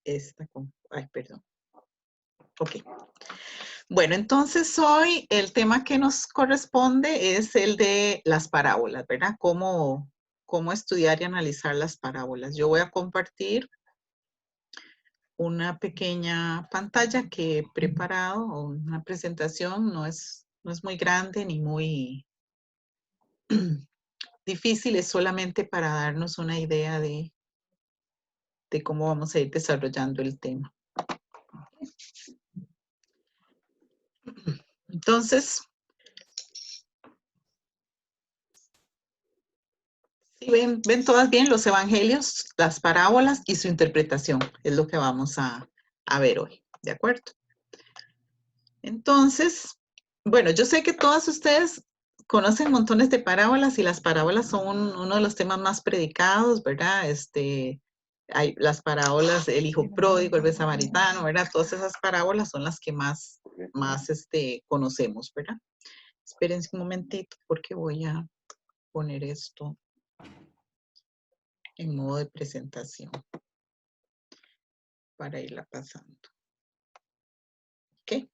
Ay, perdón. Ok. Bueno, entonces hoy el tema que nos corresponde es el de las parábolas, ¿verdad? Cómo estudiar y analizar las parábolas. Yo voy a compartir una pequeña pantalla que he preparado, o una presentación, no es muy grande ni muy difícil, es solamente para darnos una idea de cómo vamos a ir desarrollando el tema. Entonces, si ven todas bien los evangelios, las parábolas y su interpretación, es lo que vamos a ver hoy, ¿de acuerdo? Entonces, bueno, yo sé que todas ustedes conocen montones de parábolas y las parábolas son uno de los temas más predicados, ¿verdad? Hay las parábolas, el hijo pródigo, el buen samaritano, ¿verdad? Todas esas parábolas son las que más conocemos, ¿verdad? Espérense un momentito porque voy a poner esto en modo de presentación para irla pasando. ¿Ok?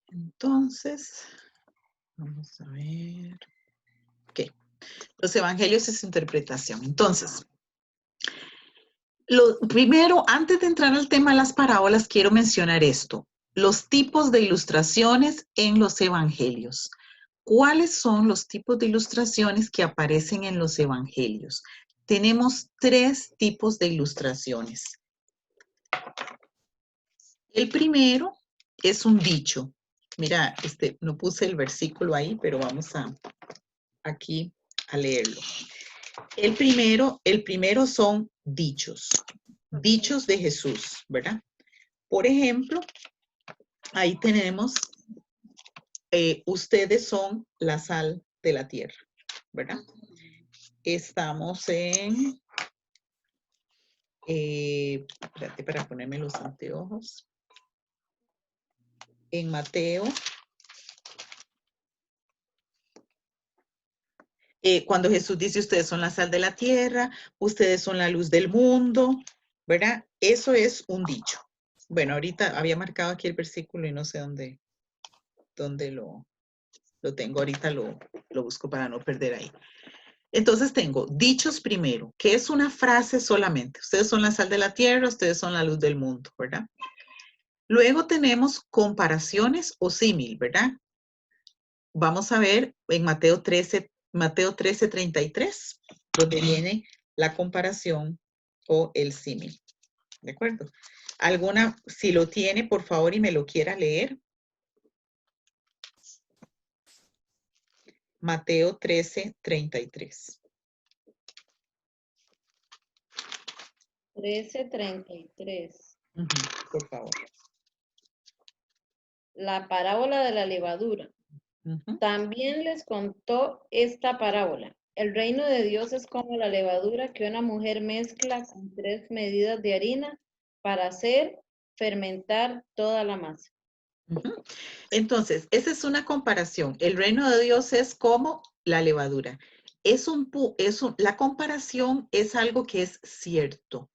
Entonces, vamos a ver. Ok. Los evangelios y su interpretación. Entonces, lo primero, antes de entrar al tema de las parábolas, quiero mencionar esto. Los tipos de ilustraciones en los evangelios. ¿Cuáles son los tipos de ilustraciones que aparecen en los evangelios? Tenemos 3 tipos de ilustraciones. El primero es un dicho. Mira, no puse el versículo ahí, pero vamos aquí a leerlo. El primero son dichos de Jesús, ¿verdad? Por ejemplo, ahí tenemos, ustedes son la sal de la tierra, ¿verdad? Estamos en, espérate para ponerme los anteojos, en Mateo, cuando Jesús dice, ustedes son la sal de la tierra, ustedes son la luz del mundo, ¿verdad? Eso es un dicho. Bueno, ahorita había marcado aquí el versículo y no sé dónde lo tengo. Ahorita lo busco para no perder ahí. Entonces tengo dichos primero, que es una frase solamente. Ustedes son la sal de la tierra, ustedes son la luz del mundo, ¿verdad? Luego tenemos comparaciones o símil, ¿verdad? Vamos a ver en Mateo 13:33, donde viene la comparación o el símil. ¿De acuerdo? Si lo tiene, por favor, y me lo quiera leer. Mateo 13:33. 13:33. Por favor. La parábola de la levadura. También les contó esta parábola. El reino de Dios es como la levadura que una mujer mezcla con 3 medidas de harina para hacer fermentar toda la masa. Entonces, esa es una comparación. El reino de Dios es como la levadura. La comparación es algo que es cierto.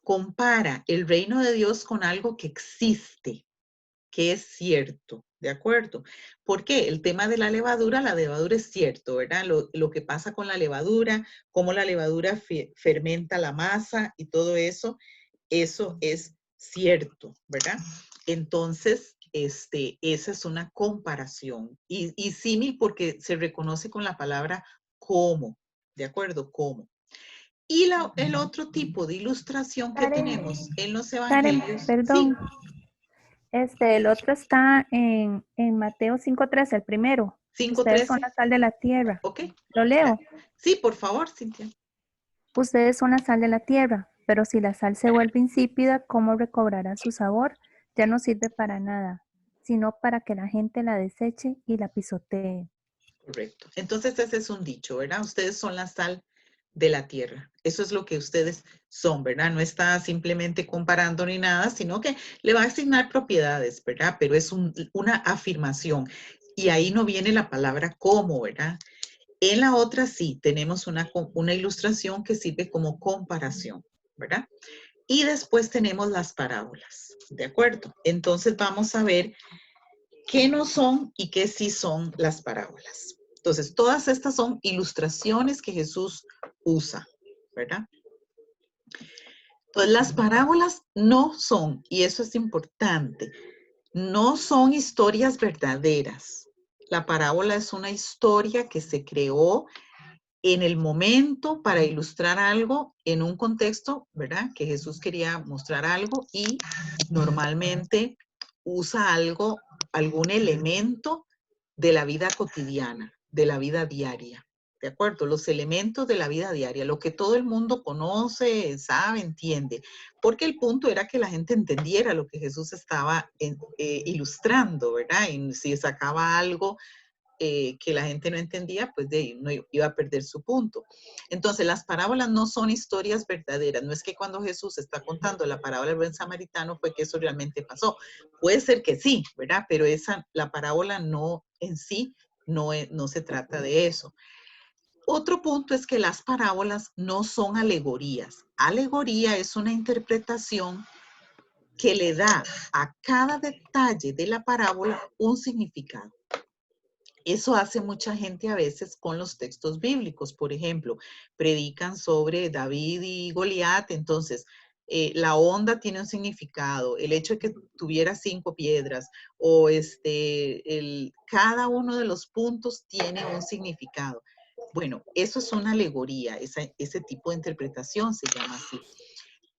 Compara el reino de Dios con algo que existe, que es cierto, ¿de acuerdo? Porque el tema de la levadura es cierto, ¿verdad? Lo que pasa con la levadura, cómo la levadura fermenta la masa y todo eso es cierto, ¿verdad? Entonces, esa es una comparación. Y símil porque se reconoce con la palabra como, ¿de acuerdo? Como. Y el otro tipo de ilustración que tenemos en los evangelios. Perdón. ¿Sí? El otro está en Mateo 5:13, el primero. 5:13. Ustedes son la sal de la tierra. Ok. ¿Lo leo? Sí, por favor, Cintia. Ustedes son la sal de la tierra, pero si la sal se vuelve insípida, ¿cómo recobrará su sabor? Ya no sirve para nada, sino para que la gente la deseche y la pisotee. Correcto. Entonces ese es un dicho, ¿verdad? Ustedes son la sal de la tierra. Eso es lo que ustedes son, ¿verdad? No está simplemente comparando ni nada, sino que le va a asignar propiedades, ¿verdad? Pero es una afirmación. Y ahí no viene la palabra como, ¿verdad? En la otra sí, tenemos una ilustración que sirve como comparación, ¿verdad? Y después tenemos las parábolas, ¿de acuerdo? Entonces vamos a ver qué no son y qué sí son las parábolas. Entonces, todas estas son ilustraciones que Jesús usa, ¿verdad? Entonces, las parábolas no son, y eso es importante, no son historias verdaderas. La parábola es una historia que se creó en el momento para ilustrar algo en un contexto, ¿verdad? Que Jesús quería mostrar algo y normalmente usa algo, algún elemento de la vida cotidiana, de la vida diaria. ¿De acuerdo? Los elementos de la vida diaria, lo que todo el mundo conoce, sabe, entiende. Porque el punto era que la gente entendiera lo que Jesús estaba ilustrando, ¿verdad? Y si sacaba algo que la gente no entendía, pues no iba a perder su punto. Entonces, las parábolas no son historias verdaderas. No es que cuando Jesús está contando la parábola del buen samaritano fue que eso realmente pasó. Puede ser que sí, ¿verdad? Pero la parábola no en sí no se trata de eso. Otro punto es que las parábolas no son alegorías. Alegoría es una interpretación que le da a cada detalle de la parábola un significado. Eso hace mucha gente a veces con los textos bíblicos. Por ejemplo, predican sobre David y Goliat, entonces la onda tiene un significado, el hecho de que tuviera 5 piedras o cada uno de los puntos tiene un significado. Bueno, eso es una alegoría, ese tipo de interpretación se llama así.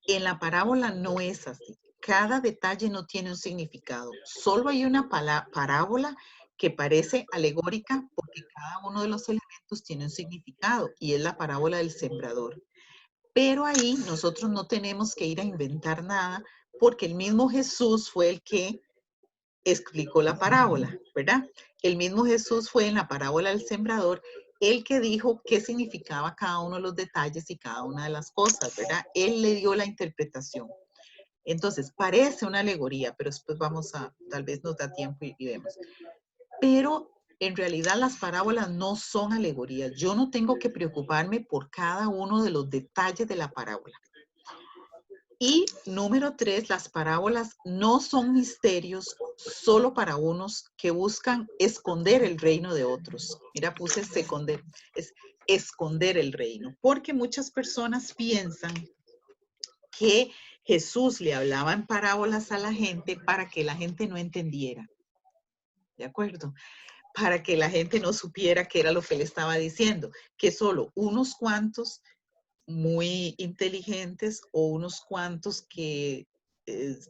En la parábola no es así. Cada detalle no tiene un significado. Solo hay una parábola que parece alegórica porque cada uno de los elementos tiene un significado y es la parábola del sembrador. Pero ahí nosotros no tenemos que ir a inventar nada porque el mismo Jesús fue el que explicó la parábola, ¿verdad? El mismo Jesús fue en la parábola del sembrador el que dijo qué significaba cada uno de los detalles y cada una de las cosas, ¿verdad? Él le dio la interpretación. Entonces, parece una alegoría, pero después tal vez nos da tiempo y vemos. Pero en realidad las parábolas no son alegorías. Yo no tengo que preocuparme por cada uno de los detalles de la parábola. Y número 3, las parábolas no son misterios solo para unos que buscan esconder el reino de otros. Mira, puse esconder, es esconder el reino, porque muchas personas piensan que Jesús le hablaba en parábolas a la gente para que la gente no entendiera. ¿De acuerdo? Para que la gente no supiera qué era lo que le estaba diciendo, que solo unos cuantos muy inteligentes o unos cuantos que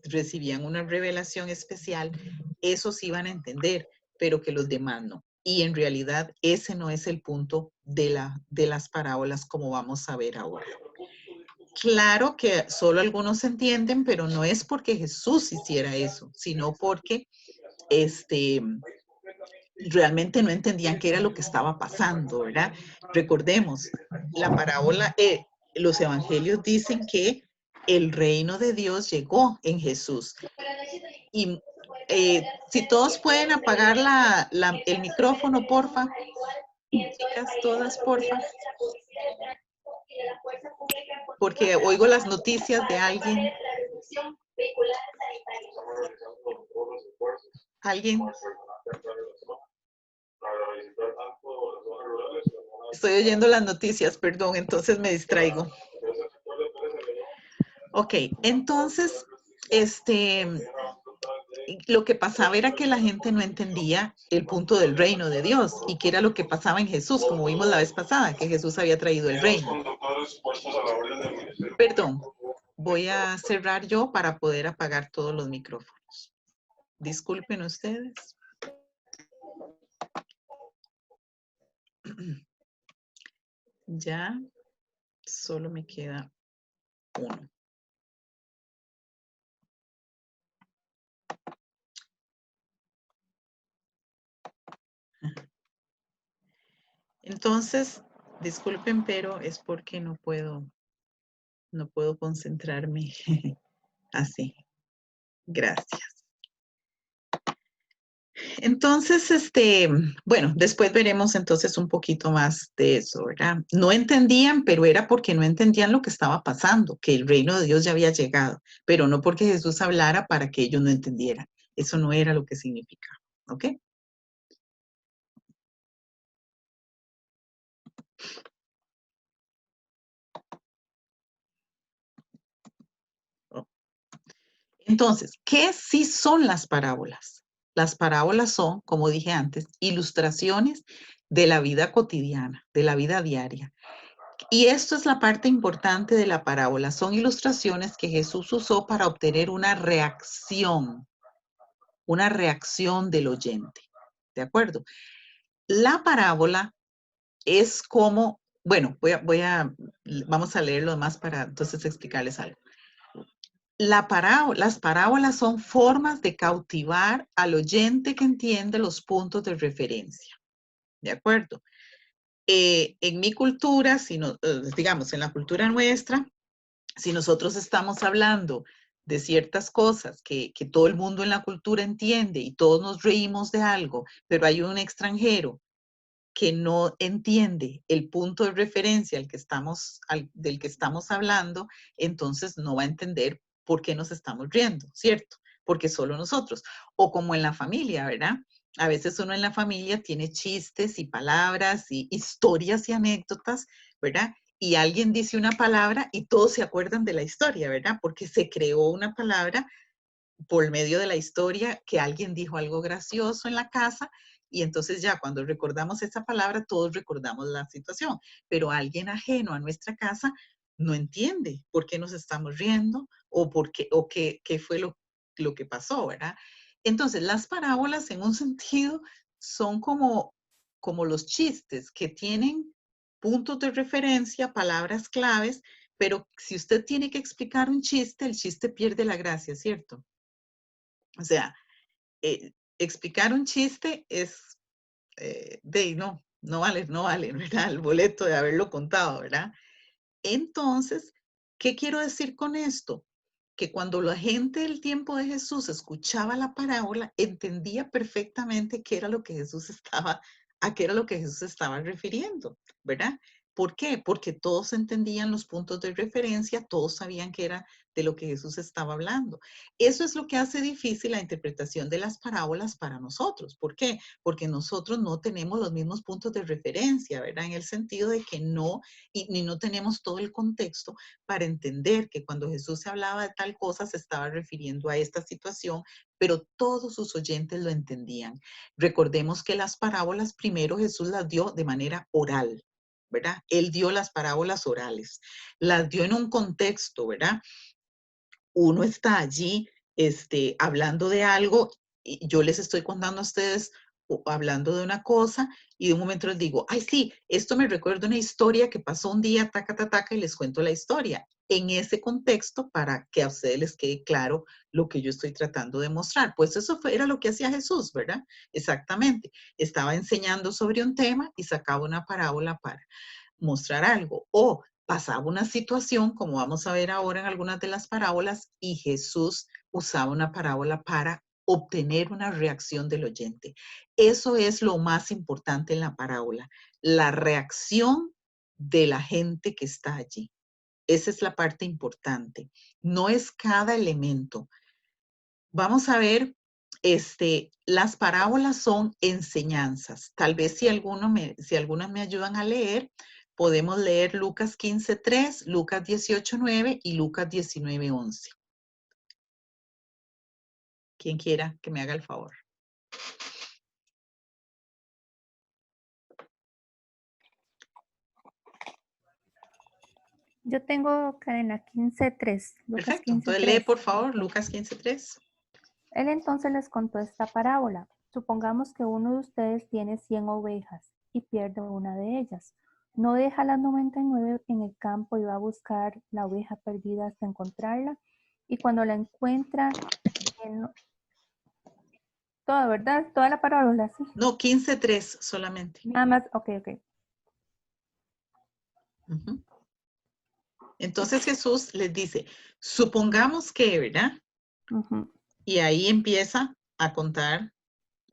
recibían una revelación especial, esos iban a entender, pero que los demás no. Y en realidad ese no es el punto de las parábolas como vamos a ver ahora. Claro que solo algunos entienden, pero no es porque Jesús hiciera eso, sino porque realmente no entendían qué era lo que estaba pasando, ¿verdad? Recordemos, la parábola, los evangelios dicen que el reino de Dios llegó en Jesús. Y si todos pueden apagar el micrófono, porfa. Chicas, todas, porfa. Porque oigo las noticias de alguien. ¿Alguien? Estoy oyendo las noticias, perdón, entonces me distraigo. Ok, entonces, lo que pasaba era que la gente no entendía el punto del reino de Dios y qué era lo que pasaba en Jesús, como vimos la vez pasada, que Jesús había traído el reino. Perdón, voy a cerrar yo para poder apagar todos los micrófonos. Disculpen ustedes. Ya solo me queda uno. Entonces, disculpen, pero es porque no puedo concentrarme así. Gracias. Entonces, bueno, después veremos entonces un poquito más de eso, ¿verdad? No entendían, pero era porque no entendían lo que estaba pasando, que el reino de Dios ya había llegado, pero no porque Jesús hablara para que ellos no entendieran. Eso no era lo que significaba, ¿ok? Entonces, ¿qué sí son las parábolas? Las parábolas son, como dije antes, ilustraciones de la vida cotidiana, de la vida diaria. Y esto es la parte importante de la parábola. Son ilustraciones que Jesús usó para obtener una reacción del oyente. ¿De acuerdo? La parábola es como, bueno, vamos a leerlo más para entonces explicarles algo. Las parábolas son formas de cautivar al oyente que entiende los puntos de referencia. ¿De acuerdo? En mi cultura, digamos, en la cultura nuestra, si nosotros estamos hablando de ciertas cosas que todo el mundo en la cultura entiende y todos nos reímos de algo, pero hay un extranjero que no entiende el punto de referencia del que estamos hablando, entonces no va a entender por qué nos estamos riendo, ¿cierto? Porque solo nosotros. O como en la familia, ¿verdad? A veces uno en la familia tiene chistes y palabras y historias y anécdotas, ¿verdad? Y alguien dice una palabra y todos se acuerdan de la historia, ¿verdad? Porque se creó una palabra por medio de la historia que alguien dijo algo gracioso en la casa y entonces ya cuando recordamos esa palabra todos recordamos la situación, pero alguien ajeno a nuestra casa no entiende por qué nos estamos riendo o qué fue lo que pasó, ¿verdad? Entonces las parábolas en un sentido son como los chistes que tienen puntos de referencia, palabras claves, pero si usted tiene que explicar un chiste, el chiste pierde la gracia, ¿cierto? O sea, explicar un chiste es, no vale, ¿verdad? El boleto de haberlo contado, ¿verdad? Entonces, ¿qué quiero decir con esto? Que cuando la gente del tiempo de Jesús escuchaba la parábola, entendía perfectamente a qué era lo que Jesús estaba refiriendo, ¿verdad? ¿Por qué? Porque todos entendían los puntos de referencia, todos sabían que era de lo que Jesús estaba hablando. Eso es lo que hace difícil la interpretación de las parábolas para nosotros. ¿Por qué? Porque nosotros no tenemos los mismos puntos de referencia, ¿verdad? En el sentido de que ni no tenemos todo el contexto para entender que cuando Jesús se hablaba de tal cosa se estaba refiriendo a esta situación, pero todos sus oyentes lo entendían. Recordemos que las parábolas primero Jesús las dio de manera oral, ¿verdad? Él dio las parábolas orales, las dio en un contexto, ¿verdad? Uno está allí hablando de algo y yo les estoy contando a ustedes hablando de una cosa y de un momento les digo, ay sí, esto me recuerda una historia que pasó un día, taca, taca, taca, y les cuento la historia en ese contexto para que a ustedes les quede claro lo que yo estoy tratando de mostrar. Pues era lo que hacía Jesús, ¿verdad? Exactamente. Estaba enseñando sobre un tema y sacaba una parábola para mostrar algo. O pasaba una situación, como vamos a ver ahora en algunas de las parábolas, y Jesús usaba una parábola para obtener una reacción del oyente. Eso es lo más importante en la parábola, la reacción de la gente que está allí. Esa es la parte importante. No es cada elemento. Vamos a ver, las parábolas son enseñanzas. Tal vez si algunas me ayudan a leer, podemos leer Lucas 15:3, Lucas 18:9 y Lucas 19:11. Quien quiera que me haga el favor. Yo tengo cadena 15:3. Perfecto. Entonces lee, por favor, Lucas 15:3. Él entonces les contó esta parábola. Supongamos que uno de ustedes tiene 100 ovejas y pierde una de ellas. No deja las 99 en el campo y va a buscar la oveja perdida hasta encontrarla. Y cuando la encuentra, toda, ¿verdad? Toda la parábola, ¿sí? No, 15:3 solamente. Nada más, ok. Uh-huh. Entonces Jesús les dice, supongamos que, ¿verdad? Uh-huh. Y ahí empieza a contar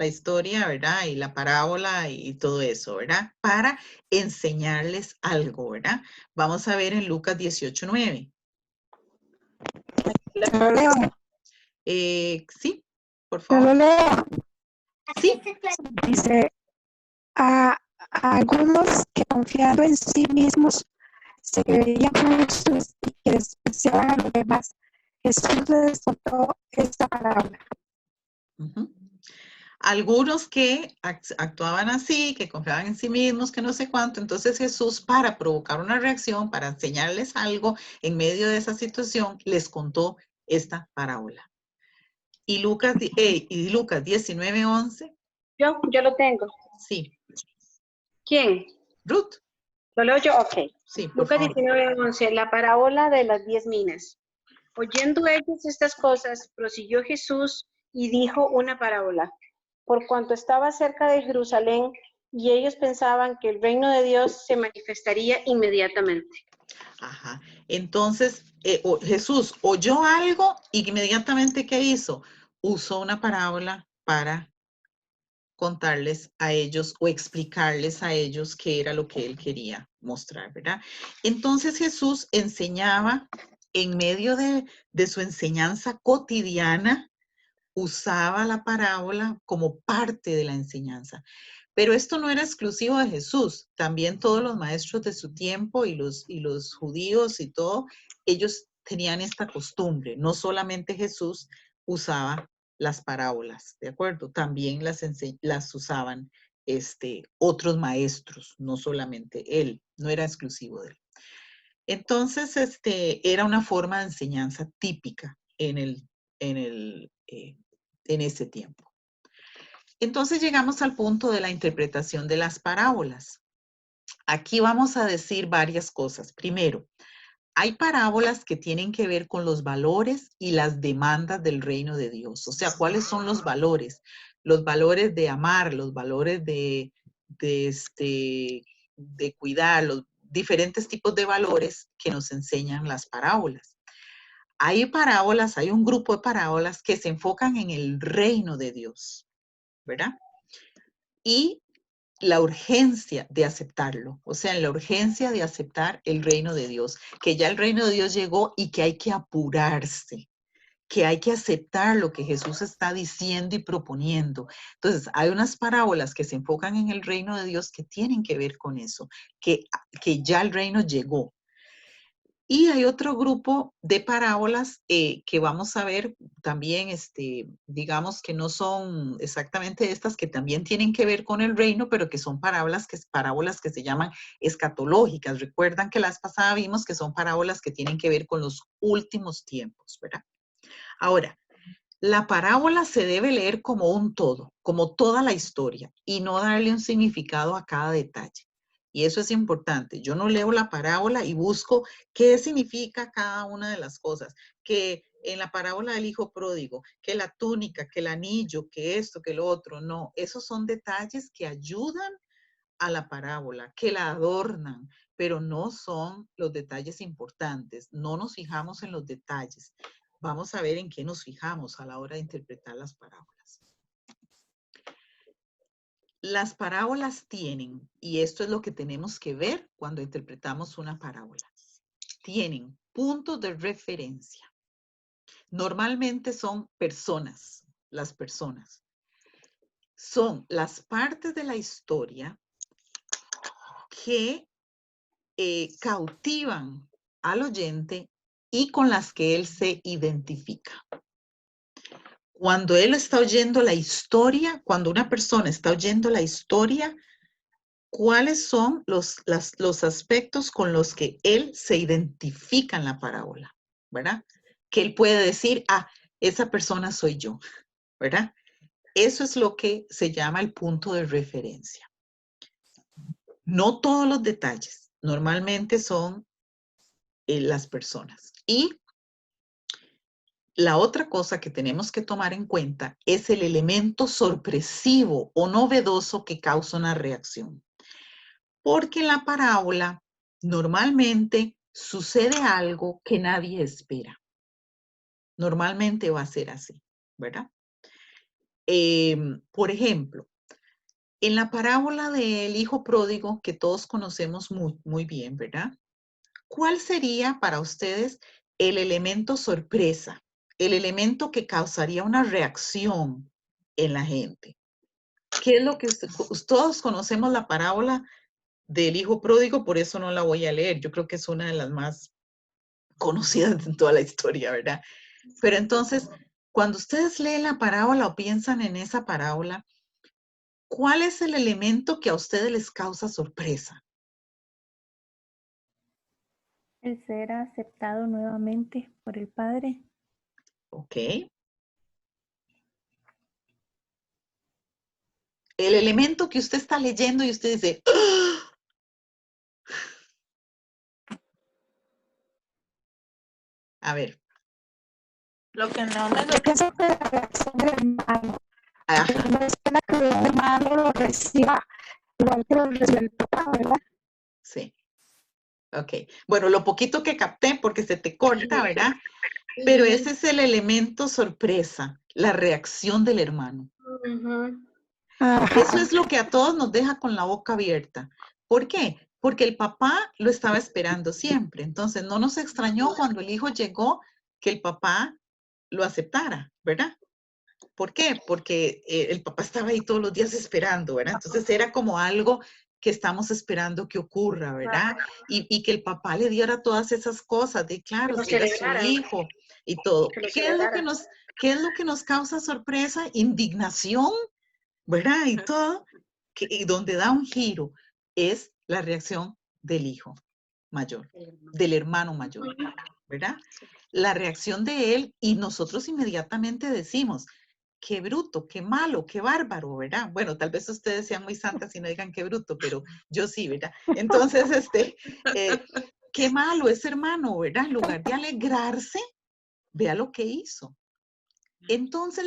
la historia, ¿verdad? Y la parábola y todo eso, ¿verdad? Para enseñarles algo, ¿verdad? Vamos a ver en Lucas 18:9. Lo leo. Sí, por Yo favor. lo leo. Sí. Dice, a algunos que confiando en sí mismos se creían justos y que despreciaban a los demás, Jesús les contó esta parábola. Algunos que actuaban así, que confiaban en sí mismos, que no sé cuánto. Entonces Jesús, para provocar una reacción, para enseñarles algo en medio de esa situación, les contó esta parábola. Y Lucas 19:11. Yo lo tengo. Sí. ¿Quién? Ruth. ¿Lo leo yo? Ok. Sí, por Lucas favor. 19:11, la parábola de las 10 minas. Oyendo ellos estas cosas, prosiguió Jesús y dijo una parábola. Por cuanto estaba cerca de Jerusalén y ellos pensaban que el reino de Dios se manifestaría inmediatamente. Ajá. Entonces, Jesús oyó algo y inmediatamente, ¿qué hizo? Usó una parábola para contarles a ellos o explicarles a ellos qué era lo que él quería mostrar, ¿verdad? Entonces Jesús enseñaba en medio de su enseñanza cotidiana, usaba la parábola como parte de la enseñanza. Pero esto no era exclusivo de Jesús, también todos los maestros de su tiempo y los judíos y todo, ellos tenían esta costumbre, no solamente Jesús usaba las parábolas, ¿de acuerdo? También las usaban otros maestros, no solamente él, no era exclusivo de él. Entonces, era una forma de enseñanza típica en ese tiempo. Entonces llegamos al punto de la interpretación de las parábolas. Aquí vamos a decir varias cosas. Primero, hay parábolas que tienen que ver con los valores y las demandas del reino de Dios. O sea, ¿cuáles son los valores? Los valores de amar, los valores de cuidar, los diferentes tipos de valores que nos enseñan las parábolas. Hay parábolas, hay un grupo de parábolas que se enfocan en el reino de Dios, ¿verdad? Y la urgencia de aceptarlo, o sea, la urgencia de aceptar el reino de Dios, que ya el reino de Dios llegó y que hay que apurarse, que hay que aceptar lo que Jesús está diciendo y proponiendo. Entonces, hay unas parábolas que se enfocan en el reino de Dios que tienen que ver con eso, que ya el reino llegó. Y hay otro grupo de parábolas que vamos a ver también, digamos que no son exactamente estas, que también tienen que ver con el reino, pero que son parábolas que se llaman escatológicas. Recuerdan que las pasadas vimos que son parábolas que tienen que ver con los últimos tiempos, ¿verdad? Ahora, la parábola se debe leer como un todo, como toda la historia, y no darle un significado a cada detalle. Y eso es importante. Yo no leo la parábola y busco qué significa cada una de las cosas. Que en la parábola del hijo pródigo, que la túnica, que el anillo, que esto, que lo otro. No, esos son detalles que ayudan a la parábola, que la adornan, pero no son los detalles importantes. No nos fijamos en los detalles. Vamos a ver en qué nos fijamos a la hora de interpretar las parábolas. Las parábolas tienen, y esto es lo que tenemos que ver cuando interpretamos una parábola, tienen puntos de referencia. Normalmente son personas, las personas. Son las partes de la historia que cautivan al oyente y con las que él se identifica. Cuando él está oyendo la historia, cuando una persona está oyendo la historia, ¿cuáles son los aspectos con los que él se identifica en la parábola? ¿Verdad? Que él puede decir, esa persona soy yo, ¿verdad? Eso es lo que se llama el punto de referencia. No todos los detalles, normalmente son las personas. Y la otra cosa que tenemos que tomar en cuenta es el elemento sorpresivo o novedoso que causa una reacción. Porque en la parábola normalmente sucede algo que nadie espera. Normalmente va a ser así, ¿verdad? Por ejemplo, en la parábola del hijo pródigo, que todos conocemos muy bien, ¿verdad? ¿Cuál sería para ustedes el elemento sorpresa? El elemento que causaría una reacción en la gente. ¿Qué es lo que todos conocemos la parábola del hijo pródigo? Por eso no la voy a leer. Yo creo que es una de las más conocidas en toda la historia, ¿verdad? Pero entonces, cuando ustedes leen la parábola o piensan en esa parábola, ¿cuál es el elemento que a ustedes les causa sorpresa? El ser aceptado nuevamente por el Padre. Ok. El elemento que usted está leyendo y usted dice, ¡ah! A ver. Lo que no me lo que es la reacción del hermano. Ajá. No espera que el hermano lo reciba igual que lo recibe el papá, ¿verdad? Sí. Ok. Bueno, lo poquito que capté, porque se te corta, ¿verdad? Pero ese es el elemento sorpresa, la reacción del hermano. Eso es lo que a todos nos deja con la boca abierta. ¿Por qué? Porque el papá lo estaba esperando siempre. Entonces, no nos extrañó cuando el hijo llegó que el papá lo aceptara, ¿verdad? ¿Por qué? Porque el papá estaba ahí todos los días esperando, ¿verdad? Entonces era como algo que estamos esperando que ocurra, ¿verdad? Y que el papá le diera todas esas cosas, de claro, si era su hijo y todo. ¿Qué es lo que nos causa sorpresa? Indignación, ¿verdad? Y todo, y donde da un giro es la reacción del hijo mayor, del hermano mayor, ¿verdad? La reacción de él y nosotros inmediatamente decimos, qué bruto, qué malo, qué bárbaro, ¿verdad? Bueno, tal vez ustedes sean muy santas y no digan qué bruto, pero yo sí, ¿verdad? Entonces, qué malo ese hermano, ¿verdad? En lugar de alegrarse, vea lo que hizo. Entonces,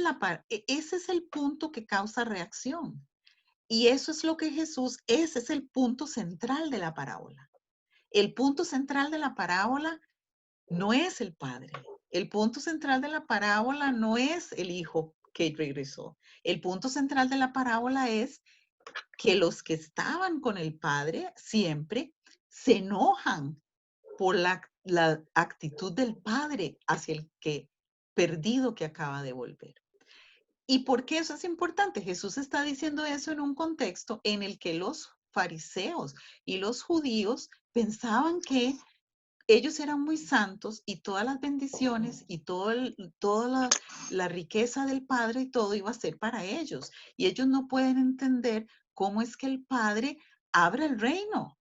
ese es el punto que causa reacción. Y eso es lo que ese es el punto central de la parábola. El punto central de la parábola no es el padre. El punto central de la parábola no es el hijo que regresó. El punto central de la parábola es que los que estaban con el padre siempre se enojan por la actitud del padre hacia el que perdido que acaba de volver. ¿Y por qué eso es importante? Jesús está diciendo eso en un contexto en el que los fariseos y los judíos pensaban que ellos eran muy santos y todas las bendiciones y toda la riqueza del Padre y todo iba a ser para ellos. Y ellos no pueden entender cómo es que el Padre abre el reino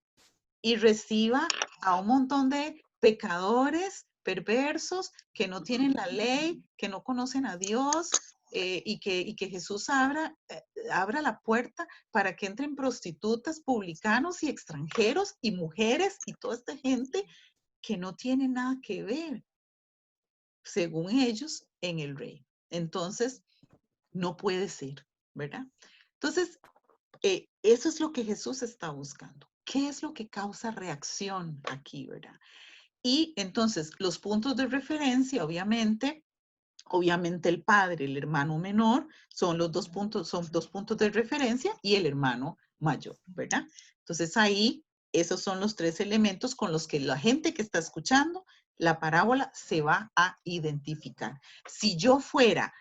y reciba a un montón de pecadores, perversos, que no tienen la ley, que no conocen a Dios, y que Jesús abra la puerta para que entren prostitutas, publicanos y extranjeros y mujeres y toda esta gente que no tiene nada que ver, según ellos, en el reino. Entonces, no puede ser, ¿verdad? Entonces, eso es lo que Jesús está buscando. ¿Qué es lo que causa reacción aquí, verdad? Y entonces, los puntos de referencia, obviamente el padre, el hermano menor, son dos puntos de referencia y el hermano mayor, ¿verdad? Entonces ahí, esos son los tres elementos con los que la gente que está escuchando la parábola se va a identificar. Si yo fuera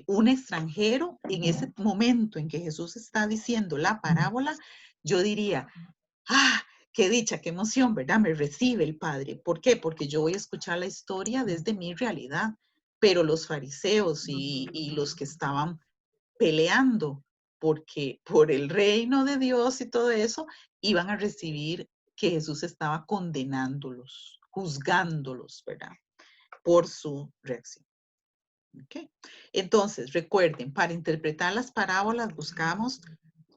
un extranjero, en ese momento en que Jesús está diciendo la parábola, yo diría, qué dicha, qué emoción, ¿verdad? Me recibe el Padre. ¿Por qué? Porque yo voy a escuchar la historia desde mi realidad. Pero los fariseos y los que estaban peleando por el reino de Dios y todo eso, iban a recibir que Jesús estaba condenándolos, juzgándolos, ¿verdad? Por su reacción. ¿Okay? Entonces, recuerden, para interpretar las parábolas buscamos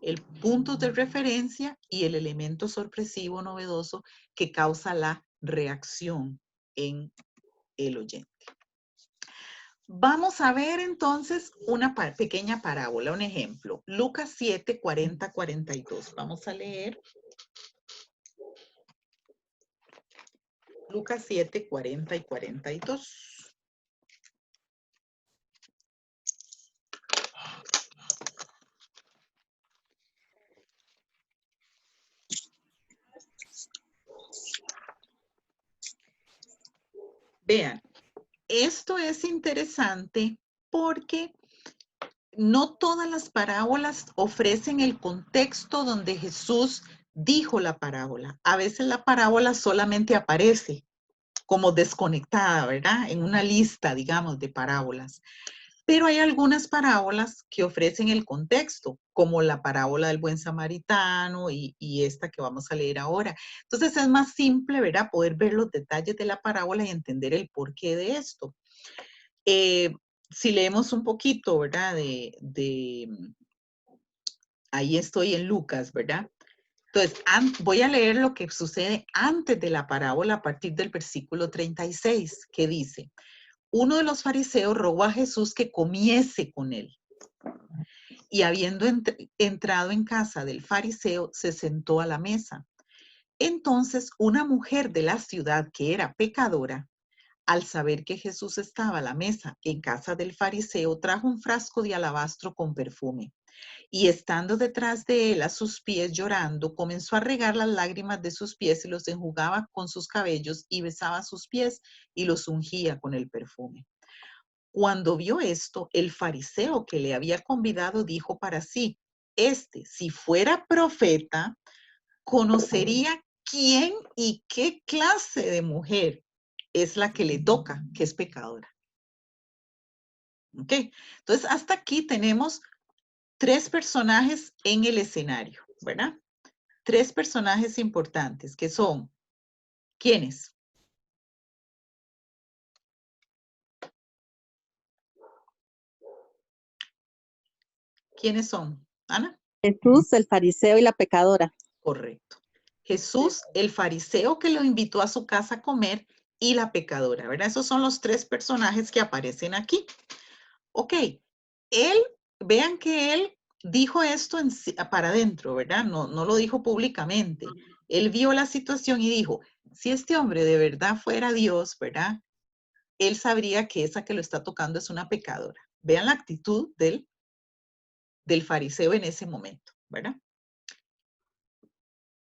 el punto de referencia y el elemento sorpresivo novedoso que causa la reacción en el oyente. Vamos a ver entonces una pequeña parábola, un ejemplo. Lucas 7, 40, 42. Vamos a leer. Lucas 7, 40 y 42. Vean, esto es interesante porque no todas las parábolas ofrecen el contexto donde Jesús dijo la parábola. A veces la parábola solamente aparece como desconectada, ¿verdad? En una lista, digamos, de parábolas. Pero hay algunas parábolas que ofrecen el contexto, como la parábola del buen samaritano y esta que vamos a leer ahora. Entonces es más simple, ¿verdad? Poder ver los detalles de la parábola y entender el porqué de esto. Si leemos un poquito, ¿verdad? Ahí estoy en Lucas, ¿verdad? Entonces, voy a leer lo que sucede antes de la parábola a partir del versículo 36, que dice: uno de los fariseos rogó a Jesús que comiese con él. Y habiendo entrado en casa del fariseo, se sentó a la mesa. Entonces, una mujer de la ciudad que era pecadora, al saber que Jesús estaba a la mesa en casa del fariseo, trajo un frasco de alabastro con perfume. Y estando detrás de él a sus pies llorando, comenzó a regar las lágrimas de sus pies y los enjugaba con sus cabellos y besaba sus pies y los ungía con el perfume. Cuando vio esto, el fariseo que le había convidado dijo para sí: si fuera profeta, conocería quién y qué clase de mujer es la que le toca, que es pecadora. ¿Ok? Entonces, hasta aquí tenemos 3 personajes en el escenario, ¿verdad? 3 personajes importantes que son, ¿quiénes? ¿Quiénes son? Ana. Jesús, el fariseo y la pecadora. Correcto. Jesús, el fariseo que lo invitó a su casa a comer, y la pecadora, ¿verdad? Esos son los 3 personajes que aparecen aquí. Ok, vean que él dijo esto para adentro, ¿verdad? No lo dijo públicamente. Él vio la situación y dijo: si este hombre de verdad fuera Dios, ¿verdad? Él sabría que esa que lo está tocando es una pecadora. Vean la actitud del fariseo en ese momento, ¿verdad?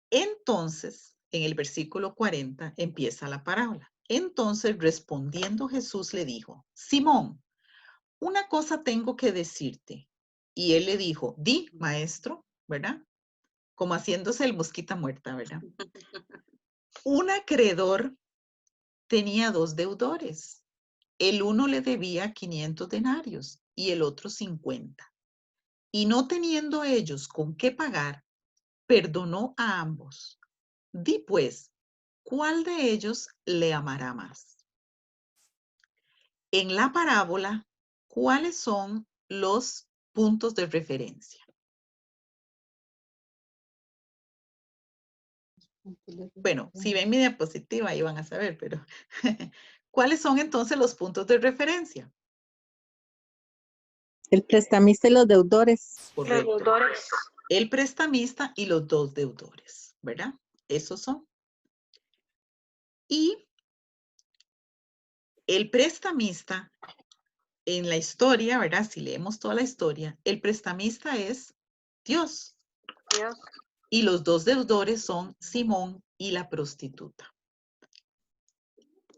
Entonces, en el versículo 40 empieza la parábola. Entonces, respondiendo Jesús le dijo: Simón, una cosa tengo que decirte. Y él le dijo: di, maestro, ¿verdad? Como haciéndose el mosquita muerta, ¿verdad? Un acreedor tenía 2 deudores. El uno le debía 500 denarios y el otro 50. Y no teniendo ellos con qué pagar, perdonó a ambos. Di pues, ¿cuál de ellos le amará más? En la parábola, ¿cuáles son los puntos de referencia? Bueno, si ven mi diapositiva, ahí van a saber, pero ¿cuáles son entonces los puntos de referencia? El prestamista y los deudores. Correcto. Los deudores. El prestamista y los 2 deudores, ¿verdad? Esos son. Y el prestamista, en la historia, ¿verdad? Si leemos toda la historia, el prestamista es Dios. Dios. Y los 2 deudores son Simón y la prostituta.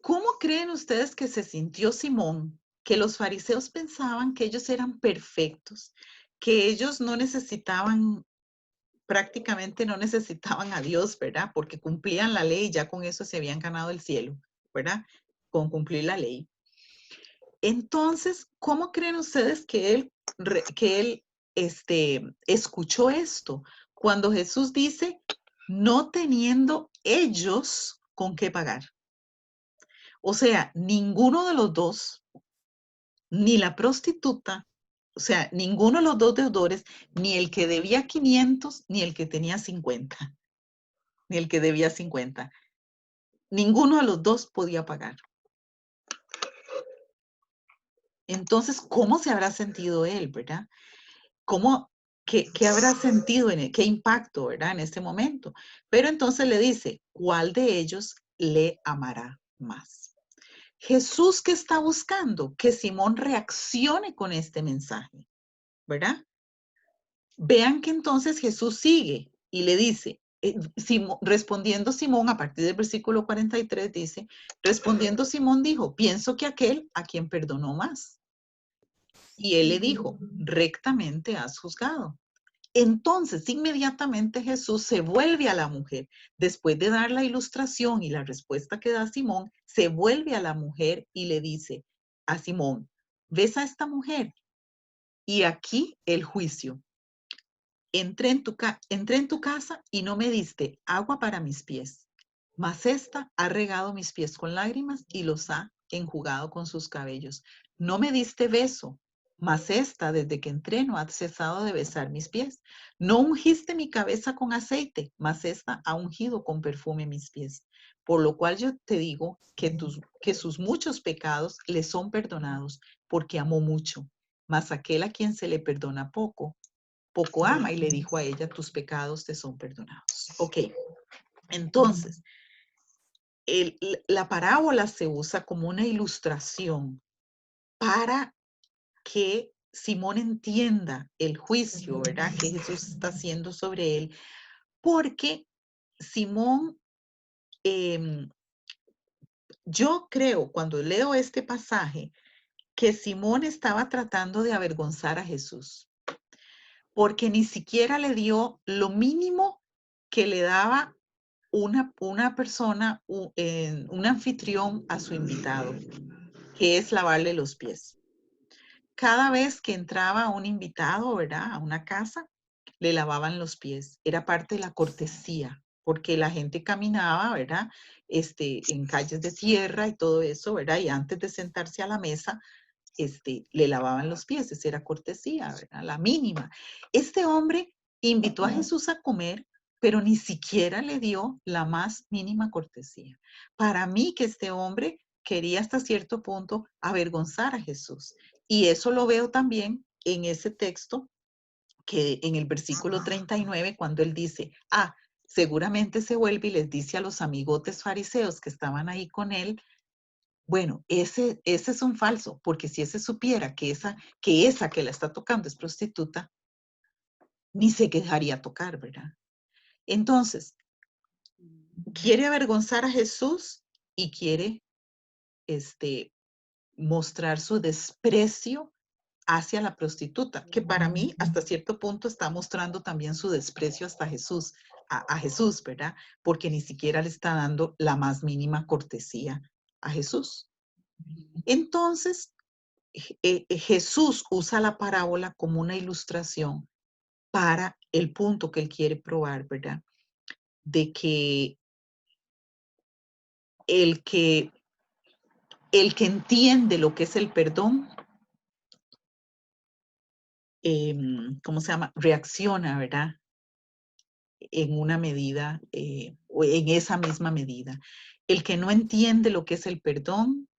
¿Cómo creen ustedes que se sintió Simón? Que los fariseos pensaban que ellos eran perfectos, que ellos no necesitaban, prácticamente no necesitaban a Dios, ¿verdad? Porque cumplían la ley y ya con eso se habían ganado el cielo, ¿verdad? Con cumplir la ley. Entonces, ¿cómo creen ustedes que él escuchó esto? Cuando Jesús dice: no teniendo ellos con qué pagar. O sea, ninguno de los 2, ni la prostituta, o sea, ninguno de los 2 deudores, ni el que debía 500, ni el que tenía 50, ni el que debía 50. Ninguno de los 2 podía pagar. Entonces, ¿cómo se habrá sentido él, verdad? ¿Qué habrá sentido en él? ¿Qué impacto, verdad, en este momento? Pero entonces le dice: ¿cuál de ellos le amará más? Jesús, ¿qué está buscando? Que Simón reaccione con este mensaje, ¿verdad? Vean que entonces Jesús sigue y le dice: respondiendo Simón, a partir del versículo 43 dice, respondiendo Simón dijo, pienso que aquel a quien perdonó más. Y él le dijo, rectamente has juzgado. Entonces, inmediatamente Jesús se vuelve a la mujer. Después de dar la ilustración y la respuesta que da Simón, se vuelve a la mujer y le dice a Simón, ¿ves a esta mujer? Y aquí el juicio. Entré en tu casa y no me diste agua para mis pies, mas esta ha regado mis pies con lágrimas y los ha enjugado con sus cabellos. No me diste beso, mas esta desde que entré no ha cesado de besar mis pies. No ungiste mi cabeza con aceite, mas esta ha ungido con perfume mis pies. Por lo cual yo te digo que sus muchos pecados le son perdonados, porque amó mucho. Mas aquel a quien se le perdona poco ama, y le dijo a ella, tus pecados te son perdonados. Ok, entonces, la parábola se usa como una ilustración para que Simón entienda el juicio, ¿verdad?, que Jesús está haciendo sobre él, porque Simón, yo creo, cuando leo este pasaje, que Simón estaba tratando de avergonzar a Jesús, porque ni siquiera le dio lo mínimo que le daba una persona, un anfitrión a su invitado, que es lavarle los pies. Cada vez que entraba un invitado, ¿verdad?, a una casa, le lavaban los pies. Era parte de la cortesía, porque la gente caminaba, ¿verdad?, en calles de tierra y todo eso, ¿verdad?, y antes de sentarse a la mesa, le lavaban los pies. Esa era cortesía, ¿verdad?, la mínima. Este hombre invitó a Jesús a comer, pero ni siquiera le dio la más mínima cortesía. Para mí que este hombre quería hasta cierto punto avergonzar a Jesús. Y eso lo veo también en ese texto, que en el versículo 39, cuando él dice, seguramente se vuelve y les dice a los amigotes fariseos que estaban ahí con él, bueno, ese es un falso, porque si ese supiera que esa que la está tocando es prostituta, ni se dejaría tocar, ¿verdad? Entonces, quiere avergonzar a Jesús y quiere mostrar su desprecio hacia la prostituta, que para mí hasta cierto punto está mostrando también su desprecio hasta Jesús, a Jesús, ¿verdad? Porque ni siquiera le está dando la más mínima cortesía a Jesús. Entonces, Jesús usa la parábola como una ilustración para el punto que él quiere probar, ¿verdad? De que el que entiende lo que es el perdón, ¿cómo se llama? Reacciona, ¿verdad?, en una medida, o en esa misma medida. El que no entiende lo que es el perdón,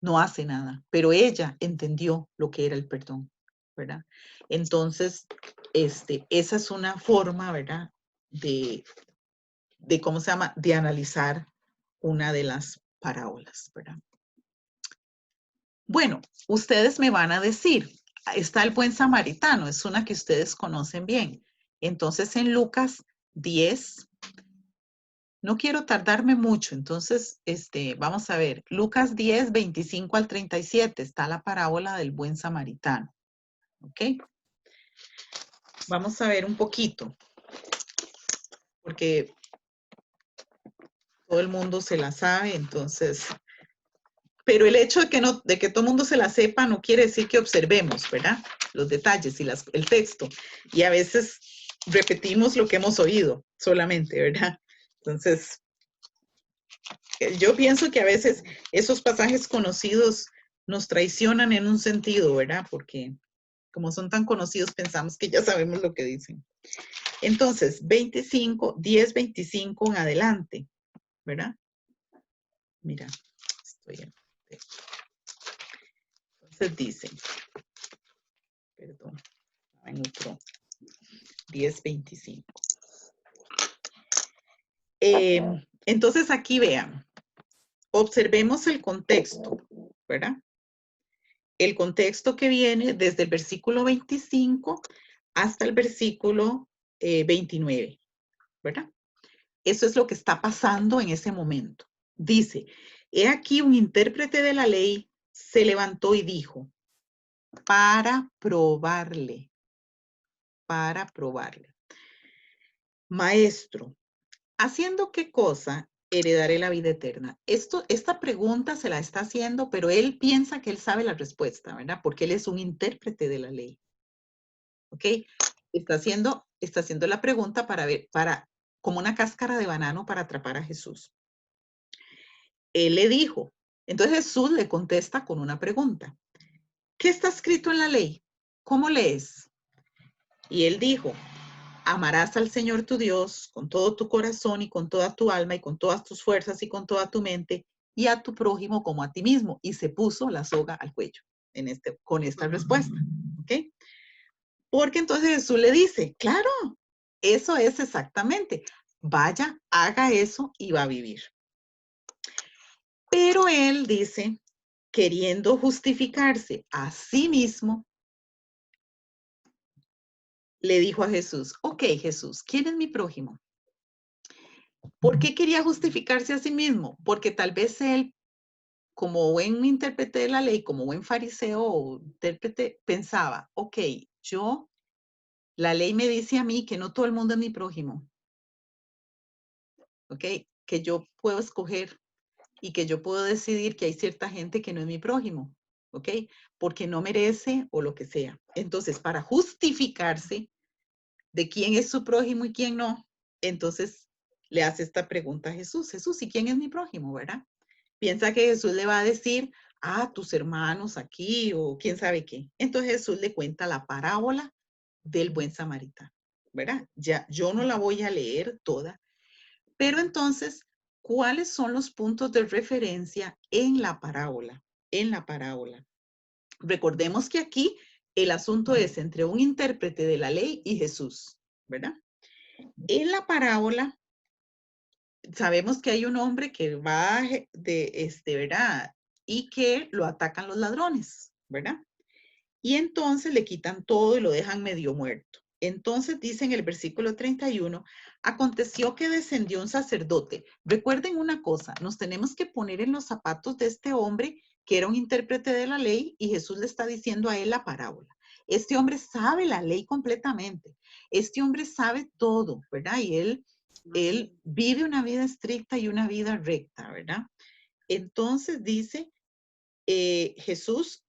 no hace nada, pero ella entendió lo que era el perdón, ¿verdad? Entonces, esa es una forma, ¿verdad?, de ¿cómo se llama?, de analizar una de las parábolas, ¿verdad? Bueno, ustedes me van a decir, está el buen samaritano, es una que ustedes conocen bien. Entonces, en Lucas 10, no quiero tardarme mucho, entonces, vamos a ver, Lucas 10, 25 al 37, está la parábola del buen samaritano, ¿ok? Vamos a ver un poquito, porque todo el mundo se la sabe, entonces, pero el hecho de que todo el mundo se la sepa no quiere decir que observemos, ¿verdad?, los detalles y el texto, y a veces repetimos lo que hemos oído solamente, ¿verdad? Entonces, yo pienso que a veces esos pasajes conocidos nos traicionan en un sentido, ¿verdad? Porque como son tan conocidos, pensamos que ya sabemos lo que dicen. Entonces, 10, 25 en adelante, ¿verdad? Mira, estoy en texto. Entonces dice, perdón, en otro, 10, 25. Entonces aquí vean, observemos el contexto, ¿verdad? El contexto que viene desde el versículo 25 hasta el versículo 29, ¿verdad? Eso es lo que está pasando en ese momento. Dice, he aquí un intérprete de la ley se levantó y dijo, para probarle, maestro, ¿haciendo qué cosa heredaré la vida eterna? Esta pregunta se la está haciendo, pero él piensa que él sabe la respuesta, ¿verdad? Porque él es un intérprete de la ley. ¿Ok? Está haciendo la pregunta como una cáscara de banano para atrapar a Jesús. Él le dijo, entonces Jesús le contesta con una pregunta. ¿Qué está escrito en la ley? ¿Cómo lees? Y él dijo, amarás al Señor tu Dios con todo tu corazón y con toda tu alma y con todas tus fuerzas y con toda tu mente y a tu prójimo como a ti mismo. Y se puso la soga al cuello con esta respuesta. ¿Ok? Porque entonces Jesús le dice, claro, eso es exactamente. Vaya, haga eso y va a vivir. Pero él dice, queriendo justificarse a sí mismo, le dijo a Jesús, ok, Jesús, ¿quién es mi prójimo? ¿Por qué quería justificarse a sí mismo? Porque tal vez él, como buen intérprete de la ley, como buen fariseo o intérprete, pensaba, ok, la ley me dice a mí que no todo el mundo es mi prójimo, ok, que yo puedo escoger y que yo puedo decidir que hay cierta gente que no es mi prójimo, ok, porque no merece o lo que sea. Entonces, para justificarse de quién es su prójimo y quién no, entonces le hace esta pregunta a Jesús. Jesús, ¿y quién es mi prójimo, verdad? Piensa que Jesús le va a decir, tus hermanos aquí o quién sabe qué. Entonces Jesús le cuenta la parábola del buen samaritano, ¿verdad? Ya, yo no la voy a leer toda, pero entonces, ¿cuáles son los puntos de referencia en la parábola? En la parábola. Recordemos que aquí el asunto es entre un intérprete de la ley y Jesús, ¿verdad? En la parábola, sabemos que hay un hombre que va ¿verdad? Y que lo atacan los ladrones, ¿verdad? Y entonces le quitan todo y lo dejan medio muerto. Entonces dice en el versículo 31, aconteció que descendió un sacerdote. Recuerden una cosa, nos tenemos que poner en los zapatos de este hombre que era un intérprete de la ley y Jesús le está diciendo a él la parábola. Este hombre sabe la ley completamente. Este hombre sabe todo, ¿verdad? Y él vive una vida estricta y una vida recta, ¿verdad? Entonces dice, Jesús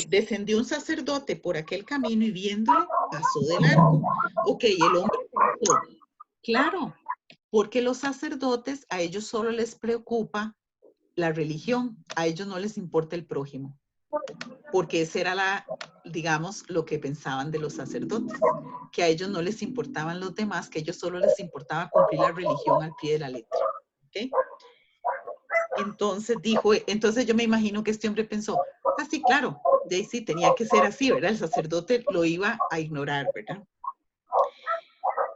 descendió un sacerdote por aquel camino y viéndole pasó de largo. Ok, el hombre pensó, claro, porque los sacerdotes a ellos solo les preocupa la religión, a ellos no les importa el prójimo, porque esa era digamos, lo que pensaban de los sacerdotes, que a ellos no les importaban los demás, que a ellos solo les importaba cumplir la religión al pie de la letra. ¿Ok? Entonces yo me imagino que este hombre pensó, sí, claro, sí, tenía que ser así, ¿verdad? El sacerdote lo iba a ignorar, ¿verdad?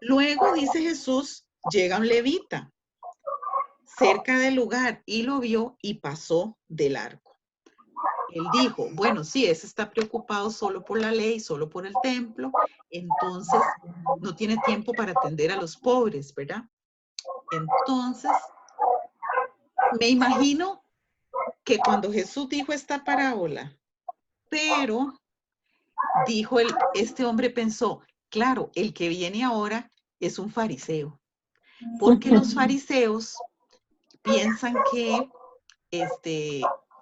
Luego dice Jesús, llega un levita cerca del lugar y lo vio y pasó de largo. Él dijo, bueno, sí, ese está preocupado solo por la ley, solo por el templo, entonces no tiene tiempo para atender a los pobres, ¿verdad? Entonces, me imagino que cuando Jesús dijo esta parábola, pero dijo este hombre pensó, claro, el que viene ahora es un fariseo, porque los fariseos piensan que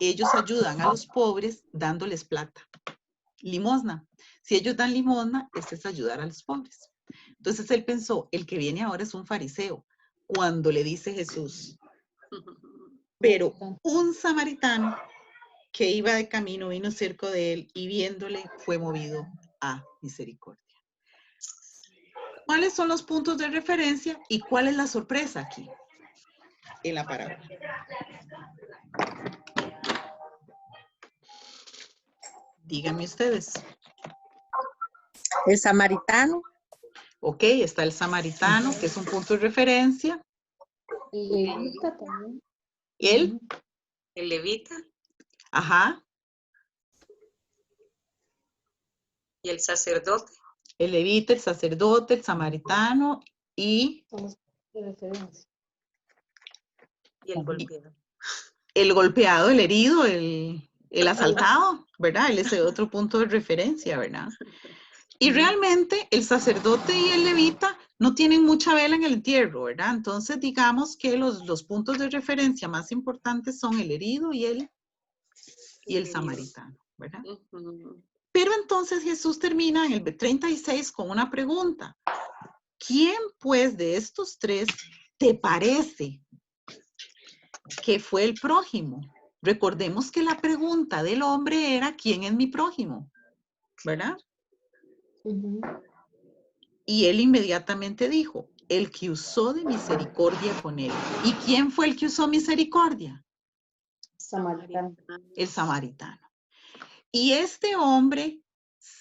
ellos ayudan a los pobres dándoles plata, limosna. Si ellos dan limosna, esto es ayudar a los pobres. Entonces él pensó, el que viene ahora es un fariseo, cuando le dice Jesús, pero un samaritano que iba de camino vino cerca de él y viéndole fue movido a misericordia. ¿Cuáles son los puntos de referencia y cuál es la sorpresa aquí en la parábola? Díganme ustedes. El samaritano. Ok, está el samaritano, que es un punto de referencia. El levita también. ¿El? El levita Ajá. y el sacerdote. El levita, el sacerdote, el samaritano y el golpeado. el golpeado, el herido, el asaltado, ¿verdad? Ese es otro punto de referencia, ¿verdad? Y realmente el sacerdote y el levita no tienen mucha vela en el entierro, ¿verdad? Entonces digamos que los puntos de referencia más importantes son el herido y el samaritano, ¿verdad? Pero entonces Jesús termina en el 36 con una pregunta. ¿Quién pues de estos tres te parece que fue el prójimo? Recordemos que la pregunta del hombre era ¿quién es mi prójimo? ¿Verdad? Y él inmediatamente dijo, el que usó de misericordia con él. ¿Y quién fue el que usó misericordia? Samaritano. El samaritano. Y este hombre,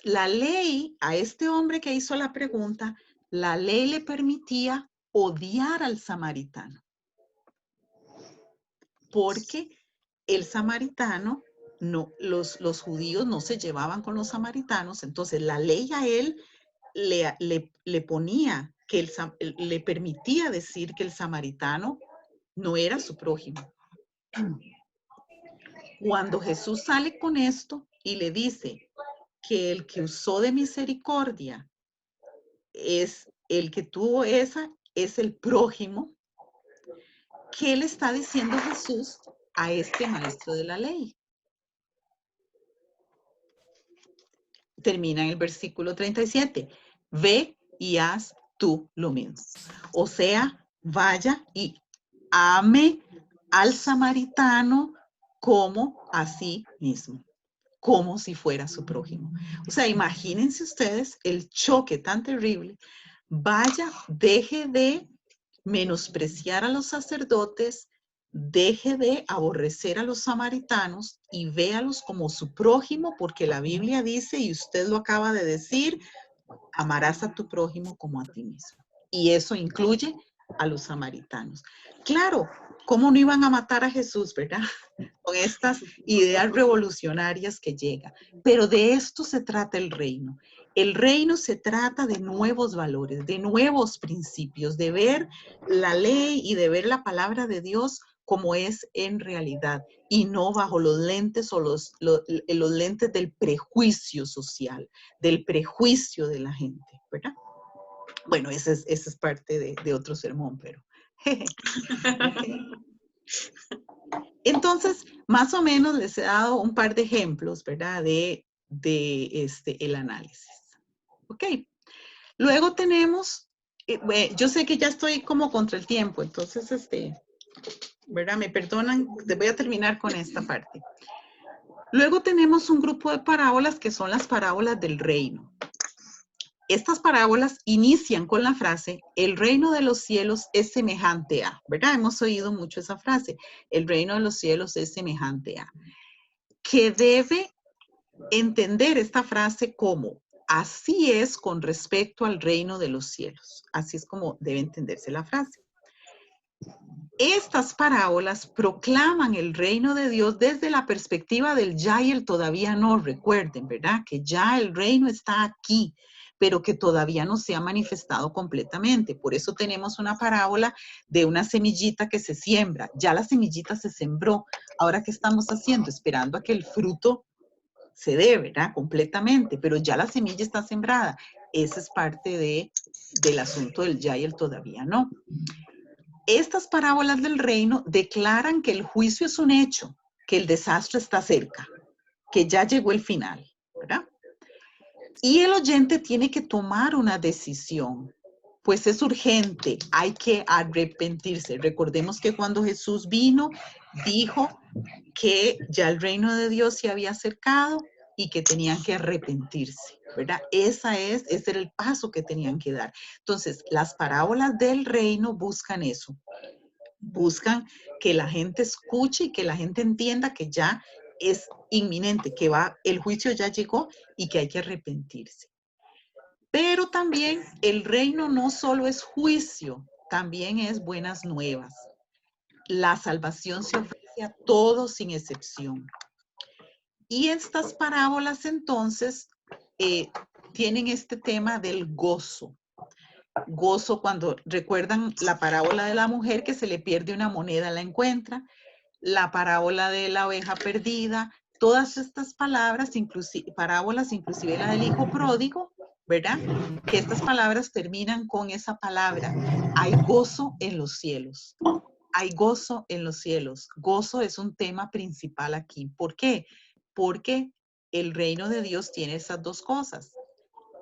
la ley, a este hombre que hizo la pregunta, la ley le permitía odiar al samaritano. Porque el samaritano, no, los judíos no se llevaban con los samaritanos, entonces la ley a él le ponía, le permitía decir que el samaritano no era su prójimo. Cuando Jesús sale con esto y le dice que el que usó de misericordia es el que tuvo esa, es el prójimo, ¿qué le está diciendo Jesús a este maestro de la ley? Termina en el versículo 37. Ve y haz tú lo mismo. O sea, vaya y ame al samaritano como a sí mismo, como si fuera su prójimo. O sea, imagínense ustedes el choque tan terrible. Vaya, deje de menospreciar a los sacerdotes, deje de aborrecer a los samaritanos y véalos como su prójimo, porque la Biblia dice, y usted lo acaba de decir, amarás a tu prójimo como a ti mismo. Y eso incluye a los samaritanos. Claro, ¿cómo no iban a matar a Jesús, verdad? Con estas ideas revolucionarias que llega. Pero de esto se trata el reino. El reino se trata de nuevos valores, de nuevos principios, de ver la ley y de ver la palabra de Dios como es en realidad y no bajo los lentes o los lentes del prejuicio social, del prejuicio de la gente, ¿verdad? Bueno, ese es parte de otro sermón, pero... Okay. Entonces, más o menos les he dado un par de ejemplos, ¿verdad? De el análisis. Ok. Luego tenemos, yo sé que ya estoy como contra el tiempo, entonces, ¿verdad? Me perdonan, voy a terminar con esta parte. Luego tenemos un grupo de parábolas que son las parábolas del reino. Estas parábolas inician con la frase, el reino de los cielos es semejante a, ¿verdad? Hemos oído mucho esa frase, el reino de los cielos es semejante a. Que debe entender esta frase como, así es con respecto al reino de los cielos. Así es como debe entenderse la frase. Estas parábolas proclaman el reino de Dios desde la perspectiva del ya y el todavía no. Recuerden, ¿verdad? Que ya el reino está aquí, pero que todavía no se ha manifestado completamente. Por eso tenemos una parábola de una semillita que se siembra. Ya la semillita se sembró. Ahora, ¿qué estamos haciendo? Esperando a que el fruto se dé, ¿verdad? Completamente, pero ya la semilla está sembrada. Esa es parte del asunto del ya y el todavía no. Estas parábolas del reino declaran que el juicio es un hecho, que el desastre está cerca, que ya llegó el final, ¿verdad? Y el oyente tiene que tomar una decisión, pues es urgente, hay que arrepentirse. Recordemos que cuando Jesús vino, dijo que ya el reino de Dios se había acercado y que tenían que arrepentirse, ¿verdad? Ese era el paso que tenían que dar. Entonces, las parábolas del reino buscan eso. Buscan que la gente escuche y que la gente entienda que ya es inminente, que el juicio ya llegó y que hay que arrepentirse. Pero también el reino no solo es juicio, también es buenas nuevas. La salvación se ofrece a todos sin excepción. Y estas parábolas entonces tienen este tema del gozo. Gozo cuando recuerdan la parábola de la mujer que se le pierde una moneda, la encuentra, la parábola de la oveja perdida, todas estas palabras, parábolas, inclusive la del hijo pródigo, ¿verdad? Que estas palabras terminan con esa palabra. Hay gozo en los cielos. Hay gozo en los cielos. Gozo es un tema principal aquí. ¿Por qué? Porque el reino de Dios tiene esas dos cosas.